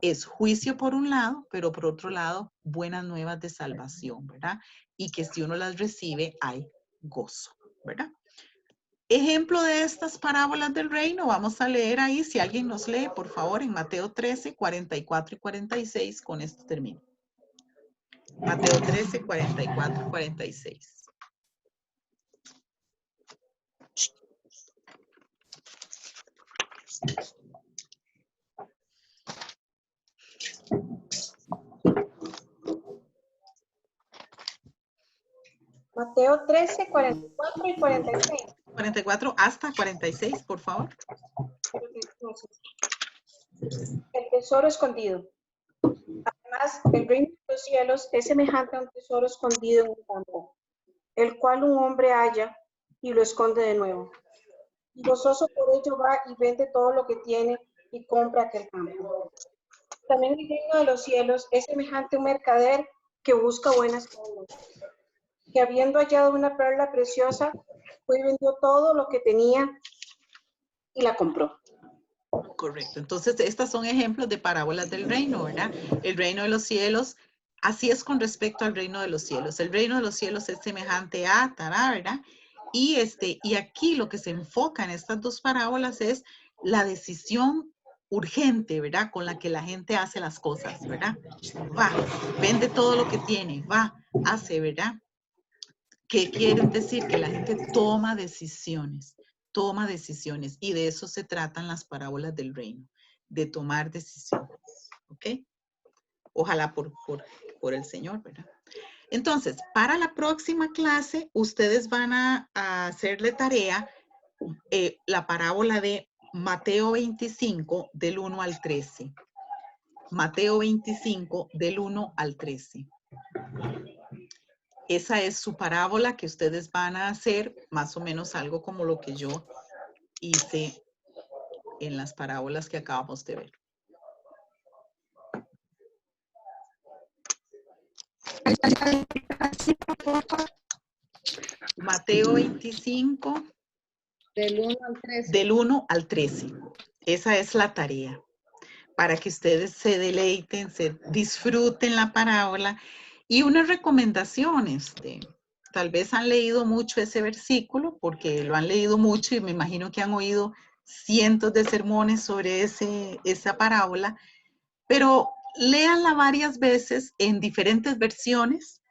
Es juicio por un lado, pero por otro lado, buenas nuevas de salvación, ¿verdad? Y que si uno las recibe, hay gozo, ¿verdad? Ejemplo de estas parábolas del reino, vamos a leer ahí, si alguien nos lee, por favor, en Mateo 13, 44 y 46, con esto termino. Mateo 13, 44 y 46. Mateo 13, 44 y 46. 44 hasta 46, por favor. El tesoro escondido. Además, el reino de los cielos es semejante a un tesoro escondido en un campo, el cual un hombre halla y lo esconde de nuevo. Y gozoso por ello va y vende todo lo que tiene y compra aquel campo. También el reino de los cielos es semejante a un mercader que busca buenas perlas, que habiendo hallado una perla preciosa, fue y vendió todo lo que tenía y la compró. Correcto. Entonces, estas son ejemplos de parábolas del reino, ¿verdad? El reino de los cielos, así es con respecto al reino de los cielos. El reino de los cielos es semejante a Tará, ¿verdad? Y aquí lo que se enfoca en estas dos parábolas es la decisión urgente, ¿verdad? Con la que la gente hace las cosas, ¿verdad? Va, vende todo lo que tiene, va, hace, ¿verdad? ¿Qué quieren decir? Que la gente toma decisiones y de eso se tratan las parábolas del reino, de tomar decisiones, ¿ok? Ojalá por el Señor, ¿verdad? Entonces, para la próxima clase, ustedes van a hacerle tarea la parábola de Mateo 25 del 1 al 13. Mateo 25 del 1 al 13. Esa es su parábola que ustedes van a hacer, más o menos algo como lo que yo hice en las parábolas que acabamos de ver. Mateo 25. Del 1 al 13. Del 1 al 13. Esa es la tarea. Para que ustedes se deleiten, se disfruten la parábola. Y una recomendación, tal vez han leído mucho ese versículo, porque lo han leído mucho y me imagino que han oído cientos de sermones sobre esa parábola, pero léanla varias veces en diferentes versiones.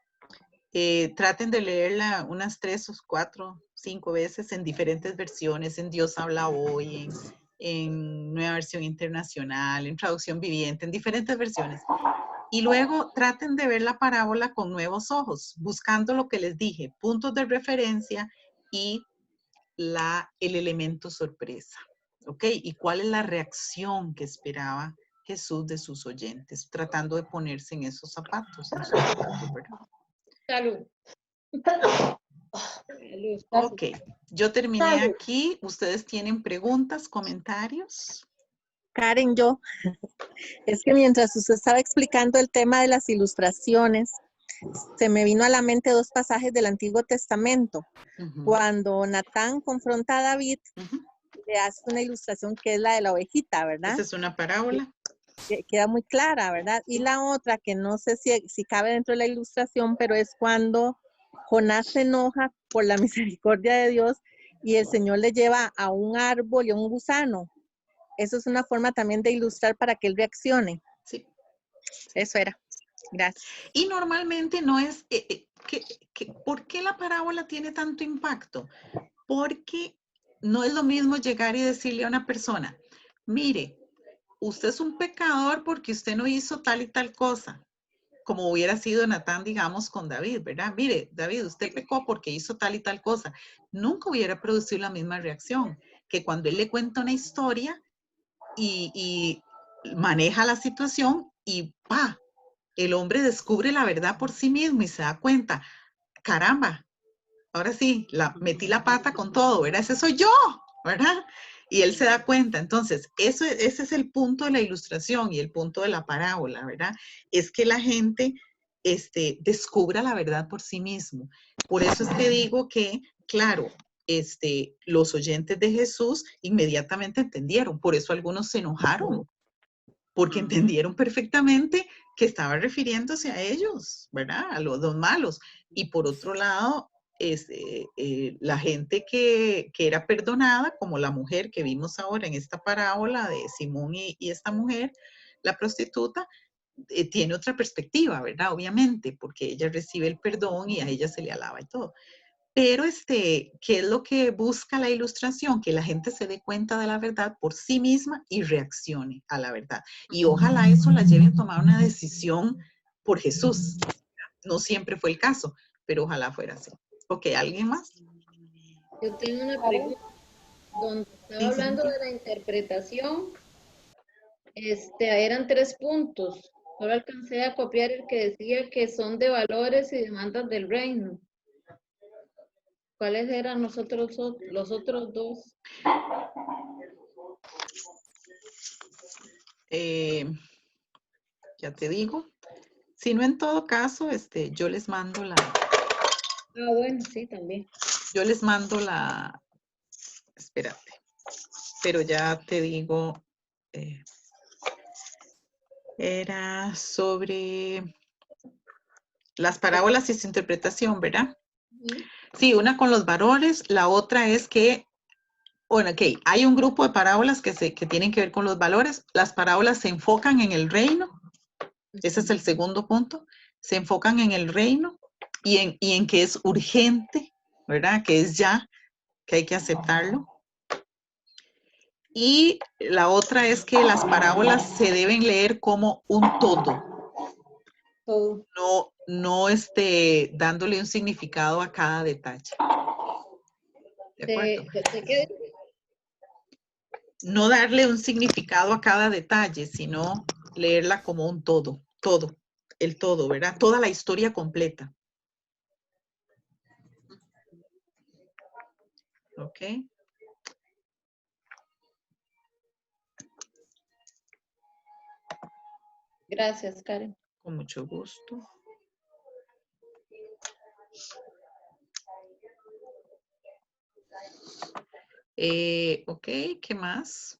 Traten de leerla unas 3 o 4, 5 veces en diferentes versiones, en Dios habla hoy, en Nueva Versión Internacional, en Traducción Viviente, en diferentes versiones. Y luego traten de ver la parábola con nuevos ojos, buscando lo que les dije, puntos de referencia y el elemento sorpresa. ¿Ok? ¿Y cuál es la reacción que esperaba Jesús de sus oyentes? Tratando de ponerse en esos zapatos, ¿verdad? Salud. Ok, yo terminé aquí. ¿Ustedes tienen preguntas, comentarios? Karen, es que mientras usted estaba explicando el tema de las ilustraciones, se me vino a la mente 2 pasajes del Antiguo Testamento. Cuando Natán confronta a David, le hace una ilustración que es la de la ovejita, ¿verdad? Esa es una parábola. Que queda muy clara, ¿verdad? Y la otra, que no sé si cabe dentro de la ilustración, pero es cuando Jonás se enoja por la misericordia de Dios y el Señor le lleva a un árbol y a un gusano. Eso es una forma también de ilustrar para que él reaccione. Sí. Eso era. Gracias. Y normalmente no es, ¿por qué la parábola tiene tanto impacto? Porque no es lo mismo llegar y decirle a una persona, mire, usted es un pecador porque usted no hizo tal y tal cosa, como hubiera sido Natán, digamos, con David, ¿verdad? Mire, David, usted pecó porque hizo tal y tal cosa. Nunca hubiera producido la misma reacción que cuando él le cuenta una historia y maneja la situación y ¡pa! El hombre descubre la verdad por sí mismo y se da cuenta, caramba, ahora sí, metí la pata con todo, ¿verdad? Ese soy yo, ¿verdad? Y él se da cuenta. Entonces, ese es el punto de la ilustración y el punto de la parábola, ¿verdad? Es que la gente descubra la verdad por sí mismo. Por eso es que digo que, claro, los oyentes de Jesús inmediatamente entendieron. Por eso algunos se enojaron, porque entendieron perfectamente que estaba refiriéndose a ellos, ¿verdad? A los dos malos. Y por otro lado, la gente que era perdonada, como la mujer que vimos ahora en esta parábola de Simón y esta mujer, la prostituta, tiene otra perspectiva, ¿verdad? Obviamente, porque ella recibe el perdón y a ella se le alaba y todo. Pero ¿qué es lo que busca la ilustración? Que la gente se dé cuenta de la verdad por sí misma y reaccione a la verdad. Y ojalá eso la lleve a tomar una decisión por Jesús. No siempre fue el caso, pero ojalá fuera así. Ok, ¿alguien más? Yo tengo una pregunta. Donde estaba hablando de la interpretación, eran 3 puntos. Solo alcancé a copiar el que decía que son de valores y demandas del reino. ¿Cuáles eran los otros 2? Ya te digo. Si no, en todo caso, yo les mando Bueno, sí, también. Yo les mando espérate, pero ya te digo, era sobre las parábolas y su interpretación, ¿verdad? Sí, una con los valores, la otra es que, bueno, ok, hay un grupo de parábolas que tienen que ver con los valores. Las parábolas se enfocan en el reino, ese es el segundo punto, se enfocan en el reino y en que es urgente, ¿verdad? Que es ya, que hay que aceptarlo. Y la otra es que las parábolas se deben leer como un todo. No dándole un significado a cada detalle. ¿De acuerdo? ¿De qué? No darle un significado a cada detalle, sino leerla como un todo, el todo, ¿verdad? Toda la historia completa. ¿Ok? Gracias, Karen. Con mucho gusto. Ok, ¿qué más?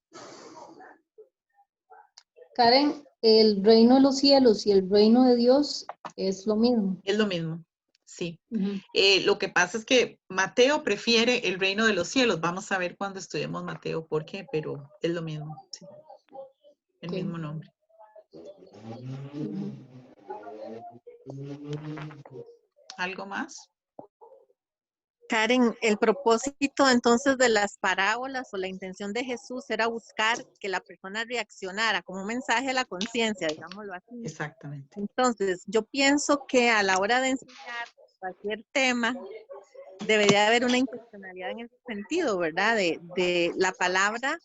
Karen, el reino de los cielos y el reino de Dios es lo mismo. Es lo mismo, sí. Lo que pasa es que Mateo prefiere el reino de los cielos. Vamos a ver cuando estudiemos Mateo por qué, pero es lo mismo, sí. El mismo nombre. ¿Algo más? Karen, el propósito entonces de las parábolas o la intención de Jesús era buscar que la persona reaccionara como un mensaje a la conciencia, digámoslo así. Exactamente. Entonces, yo pienso que a la hora de enseñar cualquier tema, debería haber una intencionalidad en ese sentido, ¿verdad? De la palabra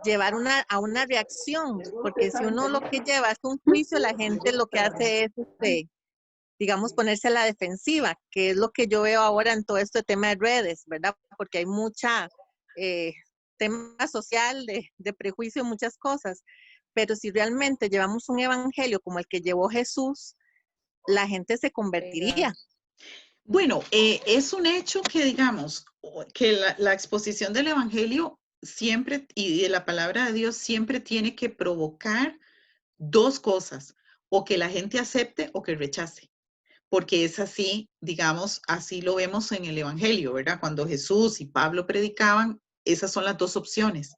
llevar a una reacción, porque si uno lo que lleva es un juicio, la gente lo que hace es digamos, ponerse a la defensiva, que es lo que yo veo ahora en todo este tema de redes, ¿verdad? Porque hay mucha tema social de prejuicio, muchas cosas, pero si realmente llevamos un evangelio como el que llevó Jesús, la gente se convertiría. Bueno, es un hecho que, digamos, que la exposición del evangelio siempre y de la palabra de Dios siempre tiene que provocar dos cosas, o que la gente acepte o que rechace. Porque es así, digamos, así lo vemos en el Evangelio, ¿verdad? Cuando Jesús y Pablo predicaban, esas son las dos opciones.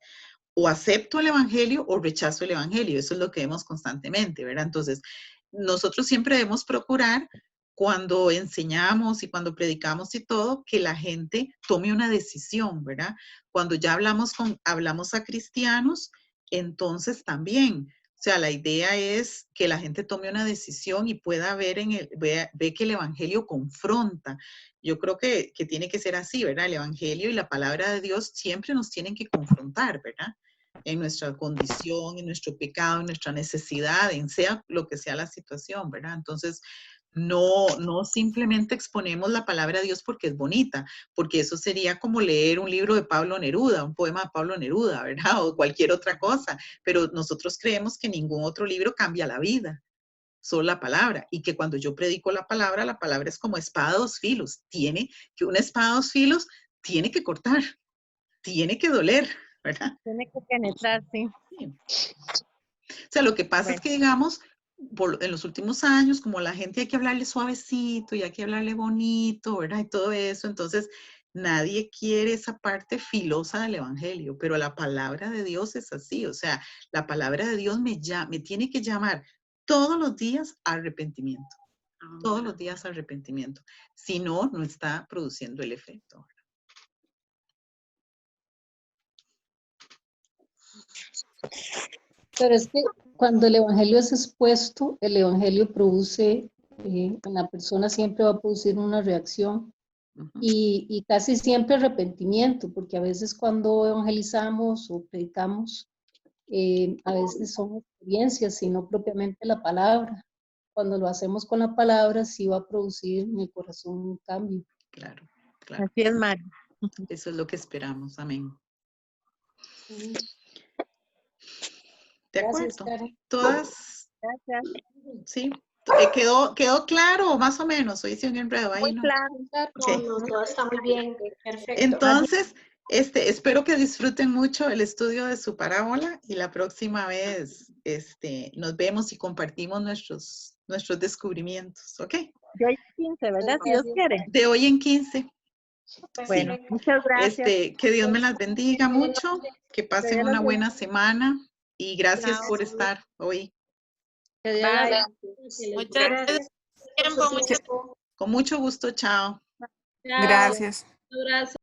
O acepto el Evangelio o rechazo el Evangelio. Eso es lo que vemos constantemente, ¿verdad? Entonces, nosotros siempre debemos procurar cuando enseñamos y cuando predicamos y todo, que la gente tome una decisión, ¿verdad? Cuando ya hablamos a cristianos, entonces también, o sea, la idea es que la gente tome una decisión y pueda ver ve que el evangelio confronta. Yo creo que tiene que ser así, ¿verdad? El evangelio y la palabra de Dios siempre nos tienen que confrontar, ¿verdad? en nuestra condición, en nuestro pecado, en nuestra necesidad, en sea lo que sea la situación, ¿verdad? Entonces, no simplemente exponemos la palabra de Dios porque es bonita, porque eso sería como leer un libro de Pablo Neruda, un poema de Pablo Neruda, ¿verdad? O cualquier otra cosa, pero nosotros creemos que ningún otro libro cambia la vida, solo la palabra, y que cuando yo predico la palabra es como espada de dos filos, una espada de dos filos tiene que cortar, tiene que doler, ¿verdad? Tiene que penetrar, sí. O sea, lo que pasa es que, digamos, en los últimos años, como la gente hay que hablarle suavecito y hay que hablarle bonito, ¿verdad? Y todo eso, entonces nadie quiere esa parte filosa del evangelio, pero la palabra de Dios es así, o sea, la palabra de Dios me tiene que llamar todos los días a arrepentimiento, todos los días a arrepentimiento, si no, no está produciendo el efecto. Pero es que cuando el evangelio es expuesto, el evangelio produce, en la persona siempre va a producir una reacción y casi siempre arrepentimiento, porque a veces cuando evangelizamos o predicamos, a veces son experiencias y no propiamente la palabra. Cuando lo hacemos con la palabra, sí va a producir en el corazón un cambio. Claro, claro. Así es, Mari. Eso es lo que esperamos. Amén. ¿De acuerdo? Todas. Gracias. Sí. ¿Quedó claro más o menos? O hice un enredo ahí, Muy ¿no? claro. Okay. No, todo está muy bien, perfecto. Entonces, espero que disfruten mucho el estudio de su parábola y la próxima vez nos vemos y compartimos nuestros descubrimientos, ¿ok? De hoy en 15, ¿verdad? Si Dios quiere. De hoy en 15. Bueno, muchas gracias. Que Dios me las bendiga mucho, que pasen una buena semana y gracias por estar hoy. Bye. Muchas gracias. Gracias por su tiempo. Con mucho gusto, chao. Gracias. Un abrazo.